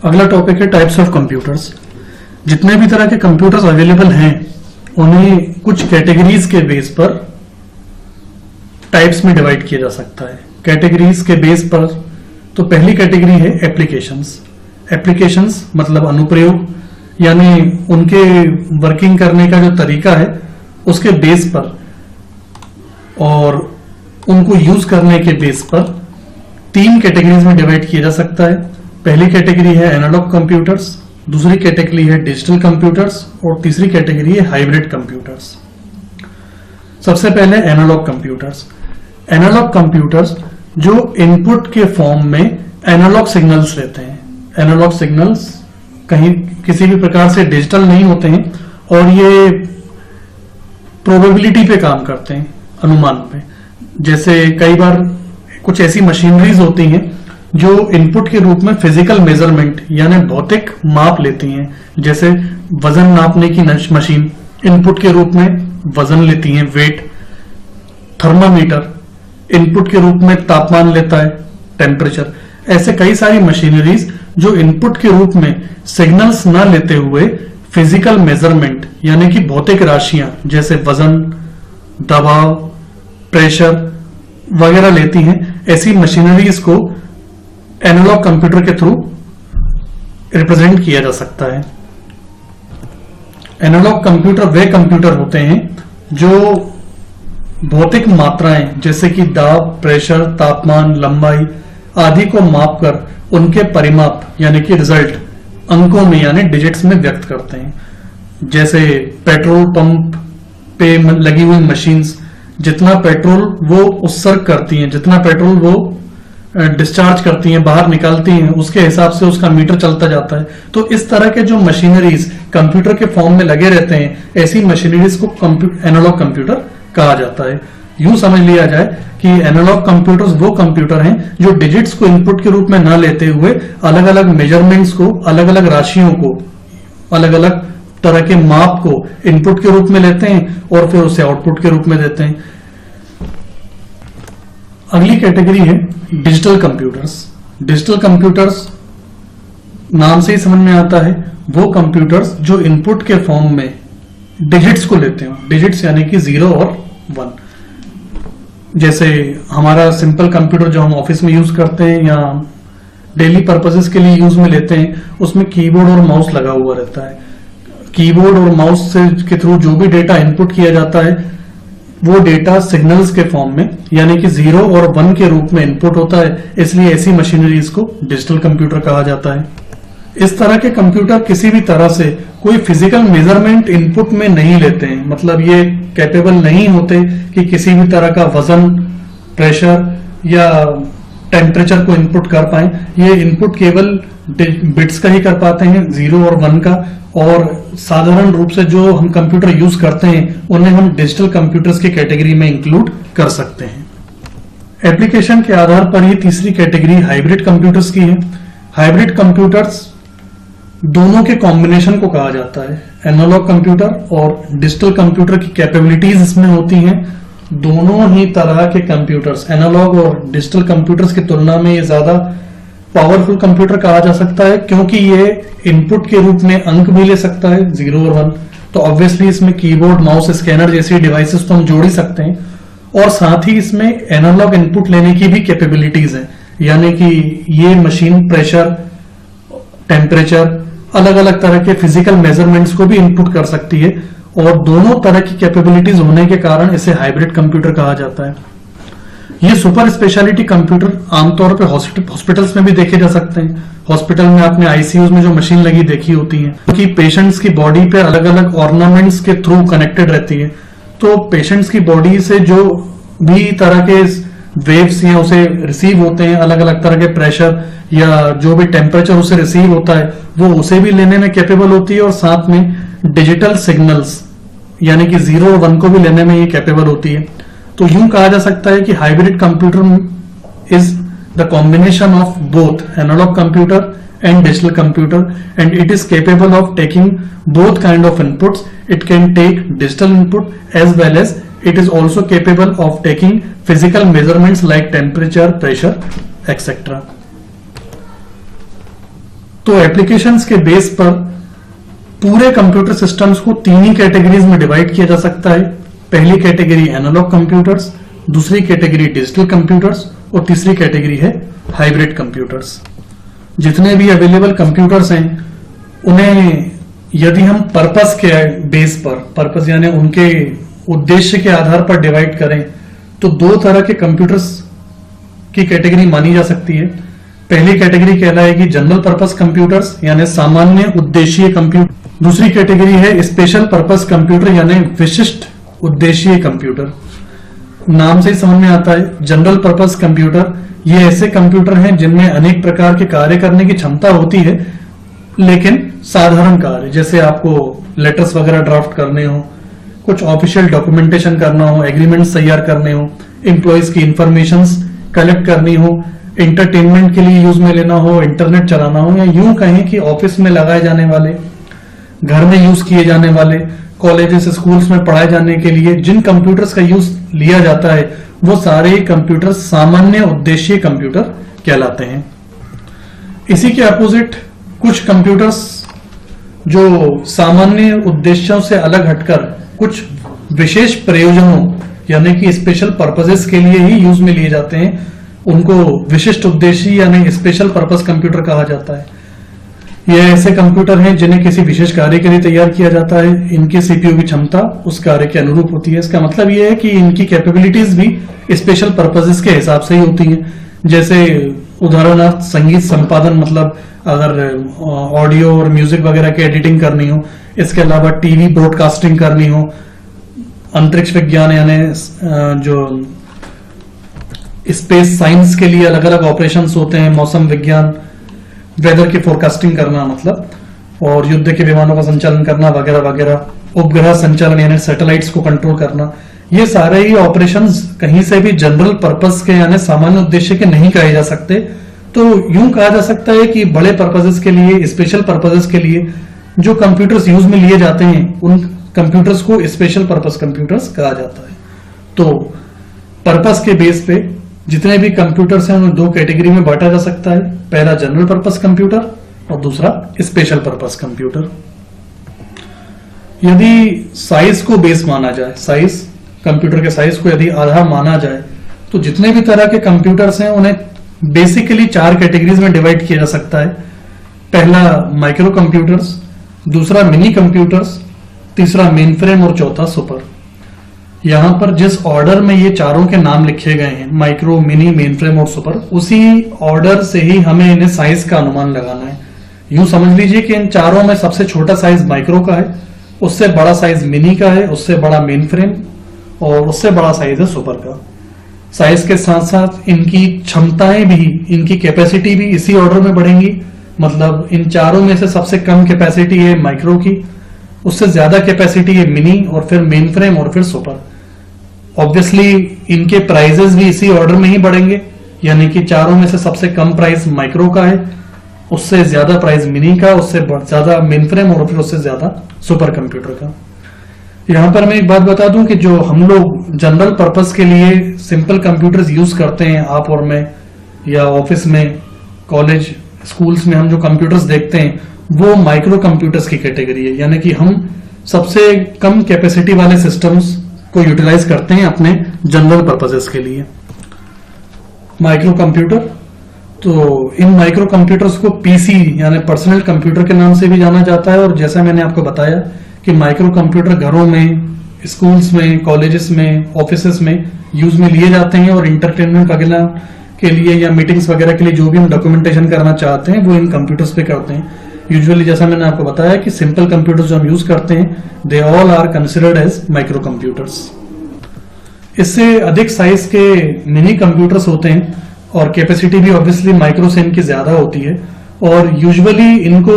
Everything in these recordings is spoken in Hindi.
अगला टॉपिक है टाइप्स ऑफ कंप्यूटर्स। जितने भी तरह के कंप्यूटर्स अवेलेबल हैं उन्हें कुछ कैटेगरीज के बेस पर टाइप्स में डिवाइड किया जा सकता है। कैटेगरीज के बेस पर तो पहली कैटेगरी है एप्लीकेशंस। एप्लीकेशंस मतलब अनुप्रयोग, यानी उनके वर्किंग करने का जो तरीका है उसके बेस पर और उनको यूज करने के बेस पर तीन कैटेगरीज में डिवाइड किया जा सकता है। पहली कैटेगरी है एनालॉग कंप्यूटर्स, दूसरी कैटेगरी है डिजिटल कंप्यूटर्स और तीसरी कैटेगरी है हाइब्रिड कंप्यूटर्स। सबसे पहले एनालॉग कंप्यूटर्स। एनालॉग कंप्यूटर्स जो इनपुट के फॉर्म में एनालॉग सिग्नल्स लेते हैं। एनालॉग सिग्नल्स कहीं किसी भी प्रकार से डिजिटल नहीं होते हैं और ये प्रोबेबिलिटी पे काम करते हैं, अनुमान पे। जैसे कई बार कुछ ऐसी मशीनरीज होती हैं जो इनपुट के रूप में फिजिकल मेजरमेंट यानी भौतिक माप लेती हैं। जैसे वजन नापने की मशीन इनपुट के रूप में वजन लेती हैं, वेट। थर्मामीटर इनपुट के रूप में तापमान लेता है, टेम्परेचर। ऐसे कई सारी मशीनरीज जो इनपुट के रूप में सिग्नल्स ना लेते हुए फिजिकल मेजरमेंट यानी कि भौतिक राशियां जैसे वजन, दबाव, प्रेशर वगैरह लेती हैं। ऐसी मशीनरीज को एनालॉग कंप्यूटर के थ्रू रिप्रेजेंट किया जा सकता है। एनालॉग कंप्यूटर वे कंप्यूटर होते हैं जो भौतिक मात्राएं जैसे कि दाब, प्रेशर, तापमान, लंबाई आदि को मापकर उनके परिमाप यानी कि रिजल्ट अंकों में यानी डिजिट्स में व्यक्त करते हैं। जैसे पेट्रोल पंप पे लगी हुई मशीन्स जितना पेट्रोल वो उत्सर्ग करती हैं, जितना पेट्रोल वो डिस्चार्ज करती हैं, बाहर निकालती हैं, उसके हिसाब से उसका मीटर चलता जाता है। तो इस तरह के जो मशीनरीज कंप्यूटर के फॉर्म में लगे रहते हैं, ऐसी मशीनरीज को एनालॉग कंप्यूटर कहा जाता है। यूं समझ लिया जाए कि एनालॉग कंप्यूटर्स वो कंप्यूटर हैं जो डिजिट्स को इनपुट के रूप में ना लेते हुए अलग अलग मेजरमेंट्स को, अलग अलग राशियों को, अलग अलग तरह के माप को इनपुट के रूप में लेते हैं और फिर उसे आउटपुट के रूप में देते हैं। अगली कैटेगरी है डिजिटल कंप्यूटर्स। डिजिटल कंप्यूटर्स नाम से ही समझ में आता है वो कंप्यूटर्स जो इनपुट के फॉर्म में डिजिट्स को लेते हैं। डिजिट्स यानी कि 0 और 1। जैसे हमारा सिंपल कंप्यूटर जो हम ऑफिस में यूज करते हैं या डेली पर्पसेस के लिए यूज में लेते हैं, उसमें कीबोर्ड और माउस लगा हुआ रहता है। कीबोर्ड और माउस से के थ्रू जो भी डेटा इनपुट किया जाता है वो डेटा सिग्नल्स के फॉर्म में यानी कि 0 और 1 के रूप में इनपुट होता है। इसलिए ऐसी मशीनरीज को डिजिटल कंप्यूटर कहा जाता है। इस तरह के कंप्यूटर किसी भी तरह से कोई फिजिकल मेजरमेंट इनपुट में नहीं लेते हैं। मतलब ये कैपेबल नहीं होते कि किसी भी तरह का वजन, प्रेशर या टेम्परेचर को इनपुट कर पाए। ये इनपुट केवल बिट्स का ही कर पाते हैं, 0 और 1 का। और साधारण रूप से जो हम कंप्यूटर यूज करते हैं उन्हें हम डिजिटल कंप्यूटर्स की कैटेगरी में इंक्लूड कर सकते हैं। एप्लीकेशन के आधार पर ही तीसरी कैटेगरी हाइब्रिड कंप्यूटर्स की है। हाइब्रिड कंप्यूटर्स दोनों के कॉम्बिनेशन को कहा जाता है। एनालॉग कंप्यूटर और डिजिटल कंप्यूटर की कैपेबिलिटीज इसमें होती हैं। दोनों ही तरह के कंप्यूटर्स, एनालॉग और डिजिटल कंप्यूटर्स की तुलना में ये ज्यादा पावरफुल कंप्यूटर कहा जा सकता है क्योंकि ये इनपुट के रूप में अंक भी ले सकता है, 0 और 1। तो ऑब्वियसली इसमें कीबोर्ड, माउस, स्कैनर जैसी डिवाइसेस तो हम जोड़ ही सकते हैं और साथ ही इसमें एनालॉग इनपुट लेने की भी कैपेबिलिटीज है। यानी कि ये मशीन प्रेशर, टेम्परेचर, अलग अलग तरह के फिजिकल मेजरमेंट्स को भी इनपुट कर सकती है और दोनों तरह की कैपेबिलिटीज होने के कारण इसे हाइब्रिड कंप्यूटर कहा जाता है। ये सुपर स्पेशलिटी कंप्यूटर आमतौर पर हॉस्पिटल्स में भी देखे जा सकते हैं। हॉस्पिटल में आपने आईसीयूज में जो मशीन लगी देखी होती है क्योंकि पेशेंट्स की बॉडी पे अलग अलग ऑर्नामेंट्स के थ्रू कनेक्टेड रहती है। तो पेशेंट्स की बॉडी से जो भी तरह के वेव्स या उसे रिसीव होते हैं, अलग अलग तरह के प्रेशर या जो भी टेम्परेचर उसे रिसीव होता है वो उसे भी लेने में कैपेबल होती है और साथ में डिजिटल सिग्नल्स यानी कि 0 और 1 को भी लेने में ये कैपेबल होती है। तो यूं कहा जा सकता है कि hybrid computer is the combination of both analogue computer and digital computer, and it is capable of taking both kind of inputs. It can take digital input as well as it is also capable of taking physical measurements like temperature, pressure, etc. तो एप्लीकेशंस के बेस पर पूरे कंप्यूटर सिस्टम्स को तीन ही कैटेगरीज में डिवाइड किया जा सकता है। पहली कैटेगरी एनालॉग कंप्यूटर्स, दूसरी कैटेगरी डिजिटल कंप्यूटर्स और तीसरी कैटेगरी है हाइब्रिड कंप्यूटर्स। जितने भी अवेलेबल कंप्यूटर्स हैं उन्हें यदि हम पर्पस के बेस पर, पर्पस यानी उनके उद्देश्य के आधार पर डिवाइड करें तो दो तरह के कंप्यूटर्स की कैटेगरी मानी जा सकती है। पहली कैटेगरी कहलाएगी जनरल पर्पस कंप्यूटर्स यानी सामान्य उद्देशीय कंप्यूटर। दूसरी कैटेगरी है स्पेशल पर्पस कंप्यूटर यानी विशिष्ट उद्देशीय कंप्यूटर। नाम से ही समझ में आता है जनरल पर्पस कंप्यूटर ये ऐसे कंप्यूटर हैं जिनमें अनेक प्रकार के कार्य करने की क्षमता होती है, लेकिन साधारण कार्य जैसे आपको लेटर्स वगैरह ड्राफ्ट करने हो, कुछ ऑफिशियल डॉक्यूमेंटेशन करना हो, एग्रीमेंट्स तैयार करने हो, एम्प्लॉयज की इंफॉर्मेशंस कलेक्ट करनी हो, एंटरटेनमेंट के लिए यूज में लेना हो, इंटरनेट चलाना हो, या यूं कहें कि ऑफिस में लगाए जाने वाले, घर में यूज किए जाने वाले, कॉलेजेस स्कूल्स में पढ़ाए जाने के लिए जिन कंप्यूटर्स का यूज लिया जाता है वो सारे कंप्यूटर सामान्य उद्देशीय कंप्यूटर कहलाते हैं। इसी के अपोजिट कुछ कंप्यूटर्स जो सामान्य उद्देश्यों से अलग हटकर कुछ विशेष प्रयोजनों यानी कि स्पेशल पर्पसेस के लिए ही यूज में लिए जाते हैं, उनको विशिष्ट उद्देश्य यानी स्पेशल पर्पस कंप्यूटर कहा जाता है। ये ऐसे कंप्यूटर हैं जिन्हें किसी विशेष कार्य के लिए तैयार किया जाता है। इनकी सीपीयू की क्षमता उस कार्य के अनुरूप होती है। इसका मतलब ये है कि इनकी कैपेबिलिटीज भी स्पेशल पर्पसेस के हिसाब से ही होती हैं। जैसे उदाहरणार्थ संगीत संपादन, मतलब अगर ऑडियो और म्यूजिक वगैरह की एडिटिंग करनी हो, इसके अलावा टीवी ब्रॉडकास्टिंग करनी हो, अंतरिक्ष विज्ञान यानी जो स्पेस साइंस के लिए अलग अलग ऑपरेशंस होते हैं, मौसम विज्ञान, वेदर की फोरकास्टिंग करना मतलब, और युद्ध के विमानों का संचालन करना वगैरह वगैरह, उपग्रह संचालन यानी सैटेलाइट्स को कंट्रोल करना, ये सारे ही ऑपरेशंस कहीं से भी जनरल पर्पस के यानी सामान्य उद्देश्य के नहीं कहे जा सकते। तो यूं कहा जा सकता है कि बड़े पर्पसेस के लिए, स्पेशल पर्पसेस के लिए जो कंप्यूटर्स यूज में लिए जाते हैं उन कंप्यूटर्स को स्पेशल पर्पस कंप्यूटर्स कहा जाता है। तो पर्पस के बेस पे जितने भी कंप्यूटर्स हैं उन्हें दो कैटेगरी में बांटा जा सकता है। पहला जनरल पर्पस कंप्यूटर और दूसरा स्पेशल पर्पस कंप्यूटर। यदि साइज को बेस माना जाए, साइज कंप्यूटर के साइज को यदि आधार माना जाए तो जितने भी तरह के कंप्यूटर्स हैं उन्हें बेसिकली चार कैटेगरीज में डिवाइड किया जा सकता है। पहला माइक्रो कंप्यूटर्स, दूसरा मिनी कंप्यूटर्स, तीसरा मेन फ्रेम और चौथा सुपर। यहां पर जिस ऑर्डर में ये चारों के नाम लिखे गए हैं, माइक्रो, मिनी, मेन फ्रेम और सुपर, उसी ऑर्डर से ही हमें इन्हें साइज का अनुमान लगाना है। यूं समझ लीजिए कि इन चारों में सबसे छोटा साइज माइक्रो का है, उससे बड़ा साइज मिनी का है, उससे बड़ा मेन फ्रेम और उससे बड़ा साइज है सुपर का। साइज के साथ साथ इनकी क्षमताएं भी, इनकी कैपेसिटी भी इसी ऑर्डर में बढ़ेंगी। मतलब इन चारों में से सबसे कम कैपेसिटी है माइक्रो की, उससे ज्यादा कैपेसिटी है मिनी और फिर मेन फ्रेम और फिर सुपर। ऑब्वियसली इनके प्राइजेस भी इसी ऑर्डर में ही बढ़ेंगे, यानी कि चारों में से सबसे कम प्राइस माइक्रो का है, उससे ज्यादा प्राइस मिनी का, उससे ज्यादा मेन फ्रेम और फिर उससे ज्यादा सुपर कंप्यूटर का। यहां पर मैं एक बात बता दूं कि जो हम लोग जनरल पर्पस के लिए सिंपल कंप्यूटर्स यूज करते हैं, आप और मैं, या ऑफिस में, कॉलेज, स्कूल्स में हम जो कंप्यूटर्स देखते हैं वो माइक्रो कंप्यूटर्स की कैटेगरी है। यानी कि हम सबसे कम कैपेसिटी वाले सिस्टम्स को यूटिलाइज करते हैं अपने जनरल पर्पसेस के लिए। माइक्रो कंप्यूटर, तो इन माइक्रो कंप्यूटर्स को पीसी यानी पर्सनल कंप्यूटर के नाम से भी जाना जाता है। और जैसा मैंने आपको बताया कि माइक्रो कंप्यूटर घरों में, स्कूल्स में, कॉलेजेस में, ऑफिसेस में यूज में लिए जाते हैं और इंटरटेनमेंट वगैरह के लिए या मीटिंग्स वगैरह के लिए जो भी हम डॉक्यूमेंटेशन करना चाहते हैं वो इन कंप्यूटर्स पे करते हैं। यूजुअली जैसा मैंने आपको बताया कि सिंपल कंप्यूटर्स जो हम यूज करते हैं they all are considered as micro computers. इससे अधिक साइज के मिनी कंप्यूटर्स होते हैं और कैपेसिटी भी ऑब्वियसली माइक्रो से इनकी ज्यादा होती है और यूजुअली इनको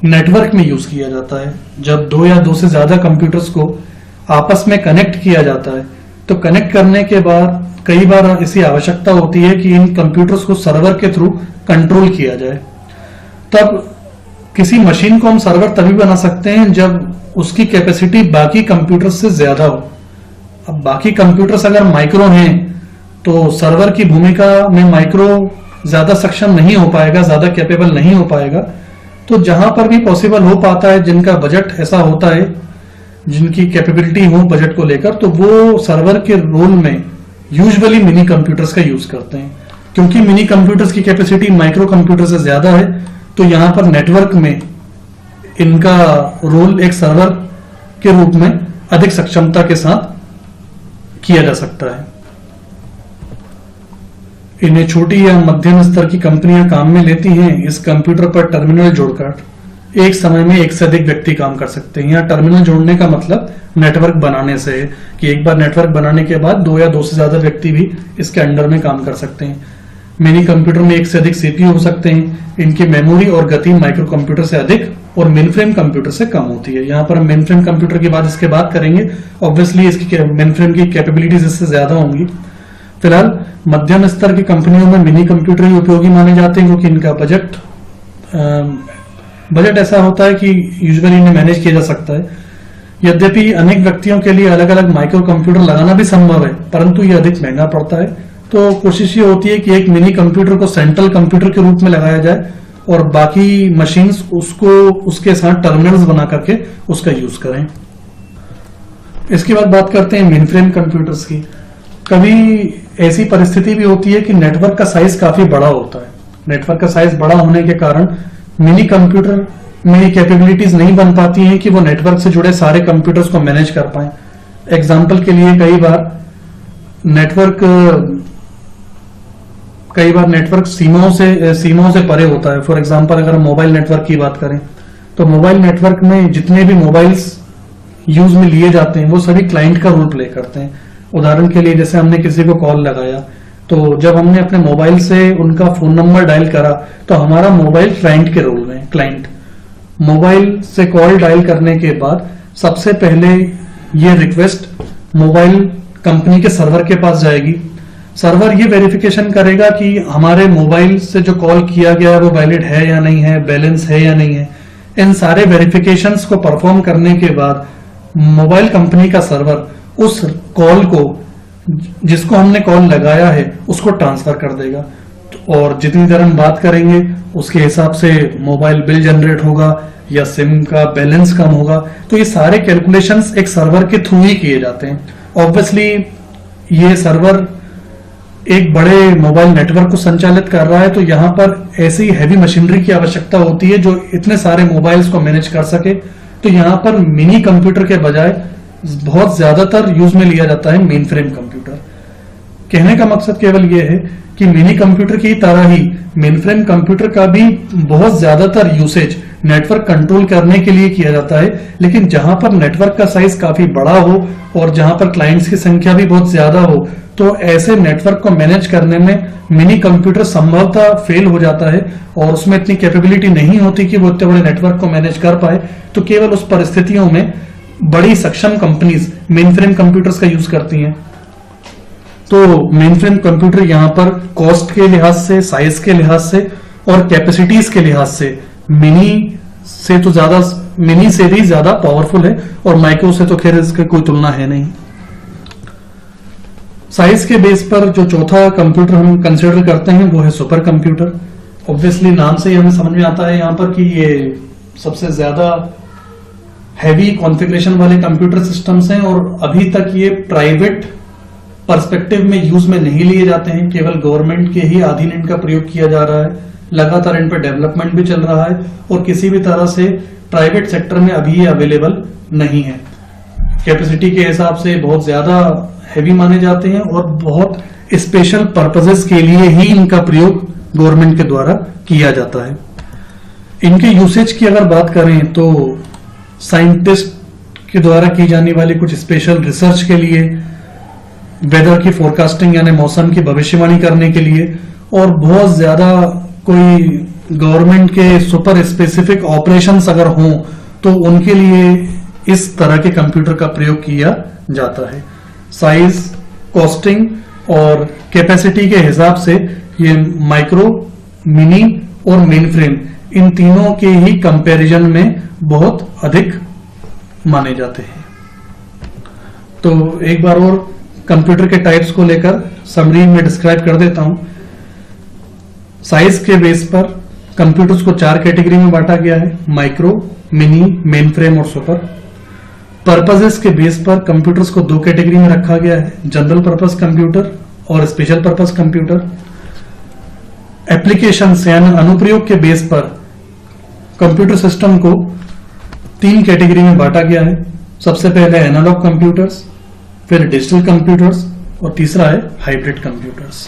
नेटवर्क में यूज किया जाता है। जब दो या दो से ज्यादा कंप्यूटर्स को आपस में कनेक्ट किया जाता है तो कनेक्ट करने के बाद कई बार इसी आवश्यकता होती है कि इन कंप्यूटर्स को सर्वर के थ्रू कंट्रोल किया जाए। तब किसी मशीन को हम सर्वर तभी बना सकते हैं जब उसकी कैपेसिटी बाकी कंप्यूटर्स से ज्यादा हो। अब बाकी कंप्यूटर्स अगर माइक्रो हैं तो सर्वर की भूमिका में माइक्रो ज्यादा सक्षम नहीं हो पाएगा, ज्यादा कैपेबल नहीं हो पाएगा। तो जहां पर भी पॉसिबल हो पाता है, जिनका बजट ऐसा होता है, जिनकी कैपेबिलिटी हो बजट को लेकर, तो वो सर्वर के रोल में यूजुअली मिनी कंप्यूटर्स का यूज करते हैं। क्योंकि मिनी कंप्यूटर्स की कैपेसिटी माइक्रो कंप्यूटर से ज्यादा है, तो यहां पर नेटवर्क में इनका रोल एक सर्वर के रूप में अधिक सक्षमता के साथ किया जा सकता है। इन्हें छोटी या मध्यम स्तर की कंपनियां काम में लेती हैं। इस कंप्यूटर पर टर्मिनल जोड़कर एक समय में एक से अधिक व्यक्ति काम कर सकते हैं। यहाँ टर्मिनल जोड़ने का मतलब नेटवर्क बनाने से है कि एक बार नेटवर्क बनाने के बाद 2 या 2 से ज्यादा व्यक्ति भी इसके अंडर में काम कर सकते हैं। मिनी कंप्यूटर में एक से अधिक सीपीयू हो सकते हैं। इनकी मेमोरी और गति माइक्रो कंप्यूटर से अधिक और मेनफ्रेम कंप्यूटर से कम होती है। यहाँ पर हम मेनफ्रेम कंप्यूटर की बात इसके बाद करेंगे। ऑब्वियसली इसकी मेनफ्रेम की कैपेबिलिटीज इससे ज्यादा होंगी। फिलहाल मध्यम स्तर की कंपनियों में मिनी कंप्यूटर ही उपयोगी माने जाते हैं, क्योंकि इनका बजट ऐसा होता है कि यूजुअली इन्हें मैनेज किया जा सकता है। यद्यपि अनेक व्यक्तियों के लिए अलग अलग माइक्रो कंप्यूटर लगाना भी संभव है, परंतु यह अधिक महंगा पड़ता है। तो कोशिश ये होती है कि एक मिनी कंप्यूटर को सेंट्रल कंप्यूटर के रूप में लगाया जाए और बाकी मशीन्स उसको उसके साथ टर्मिनल्स बना करके उसका यूज करें। इसके बाद बात करते हैं मेनफ्रेम कंप्यूटर्स की। कभी ऐसी परिस्थिति भी होती है कि नेटवर्क का साइज काफी बड़ा होता है। नेटवर्क का साइज बड़ा होने के कारण मिनी कंप्यूटर में कैपेबिलिटीज नहीं बन पाती हैं कि वो नेटवर्क से जुड़े सारे कंप्यूटर्स को मैनेज कर पाए। एग्जाम्पल के लिए कई बार नेटवर्क सीमाओं से परे होता है। फॉर एग्जाम्पल अगर हम मोबाइल नेटवर्क की बात करें तो मोबाइल नेटवर्क में जितने भी मोबाइल्स यूज में लिए जाते हैं वो सभी क्लाइंट का रोल प्ले करते हैं। उदाहरण के लिए जैसे हमने किसी को कॉल लगाया, तो जब हमने अपने मोबाइल से उनका फोन नंबर डायल करा तो हमारा मोबाइल क्लाइंट के रोल में। क्लाइंट मोबाइल से कॉल डायल करने के बाद सबसे पहले ये रिक्वेस्ट मोबाइल कंपनी के सर्वर के पास जाएगी। सर्वर ये वेरिफिकेशन करेगा कि हमारे मोबाइल से जो कॉल किया गया है वो वैलिड है या नहीं है, बैलेंस है या नहीं है। इन सारे वेरिफिकेशंस को परफॉर्म करने के बाद मोबाइल कंपनी का सर्वर उस कॉल को, जिसको हमने कॉल लगाया है, उसको ट्रांसफर कर देगा। और जितनी देर हम बात करेंगे उसके हिसाब से मोबाइल बिल जनरेट होगा या सिम का बैलेंस कम होगा। तो ये सारे कैलकुलेशंस एक सर्वर के थ्रू ही किए जाते हैं। ऑब्वियसली ये सर्वर एक बड़े मोबाइल नेटवर्क को संचालित कर रहा है, तो यहां पर ऐसी हैवी मशीनरी की आवश्यकता होती है जो इतने सारे मोबाइल्स को मैनेज कर सके। तो यहां पर मिनी कंप्यूटर के बजाय बहुत ज्यादातर यूज में लिया जाता है मेनफ्रेम कंप्यूटर। कहने का मकसद केवल यह है कि मिनी कंप्यूटर की तरह ही मेनफ्रेम कंप्यूटर का भी बहुत ज्यादातर यूसेज नेटवर्क कंट्रोल करने के लिए किया जाता है। लेकिन जहां पर नेटवर्क का साइज काफी बड़ा हो और जहां पर क्लाइंट्स की संख्या भी बहुत ज्यादा हो, तो ऐसे नेटवर्क को मैनेज करने में मिनी कंप्यूटर संभवतः फेल हो जाता है और उसमें इतनी कैपेबिलिटी नहीं होती कि वो इतने बड़े नेटवर्क को मैनेज कर पाए। तो केवल उस परिस्थितियों में बड़ी सक्षम कंपनीज मेनफ्रेम कंप्यूटर्स का यूज करती हैं। तो मेनफ्रेम कंप्यूटर यहां पर कॉस्ट के लिहाज से, साइज के लिहाज से और कैपेसिटीज के लिहाज से मिनी से भी ज्यादा पावरफुल है और माइक्रो से तो खैर इसकी कोई तुलना है नहीं। साइज के बेस पर जो चौथा कंप्यूटर हम कंसिडर करते हैं वो है सुपर कंप्यूटर। ऑब्वियसली नाम से ही हमें समझ में आता है यहां पर कि ये सबसे ज्यादा हैवी कॉन्फ़िगरेशन वाले कंप्यूटर सिस्टम्स हैं और अभी तक ये प्राइवेट पर्सपेक्टिव में यूज में नहीं लिए जाते हैं। केवल गवर्नमेंट के ही अधीन इनका प्रयोग किया जा रहा है। लगातार इन पर डेवलपमेंट भी चल रहा है और किसी भी तरह से प्राइवेट सेक्टर में अभी ये अवेलेबल नहीं है। कैपेसिटी के हिसाब से बहुत ज्यादा हैवी माने जाते हैं और बहुत स्पेशल पर्पसेस के लिए ही इनका प्रयोग गवर्नमेंट के द्वारा किया जाता है। इनके यूसेज की अगर बात करें तो साइंटिस्ट के द्वारा की जाने वाली कुछ स्पेशल रिसर्च के लिए, वेदर की फोरकास्टिंग यानी मौसम की भविष्यवाणी करने के लिए, और बहुत ज्यादा कोई गवर्नमेंट के सुपर स्पेसिफिक ऑपरेशंस अगर हों तो उनके लिए इस तरह के कंप्यूटर का प्रयोग किया जाता है। साइज, कॉस्टिंग और कैपेसिटी के हिसाब से ये माइक्रो, मिनी और मेनफ्रेम इन तीनों के ही कंपैरिजन में बहुत अधिक माने जाते हैं। तो एक बार और कंप्यूटर के टाइप्स को लेकर समरी में डिस्क्राइब कर देता हूं। साइज के बेस पर कंप्यूटर्स को 4 कैटेगरी में बांटा गया है, माइक्रो, मिनी, मेन फ्रेम और सुपर। पर्पजेस के बेस पर कंप्यूटर्स को 2 कैटेगरी में रखा गया है, जनरल पर्पस कंप्यूटर और स्पेशल पर्पस कंप्यूटर। एप्लीकेशन यानी अनुप्रयोग के बेस पर कंप्यूटर सिस्टम को 3 कैटेगरी में बांटा गया है। सबसे पहले एनालॉग कंप्यूटर्स, फिर डिजिटल कंप्यूटर्स और तीसरा है हाइब्रिड कंप्यूटर्स।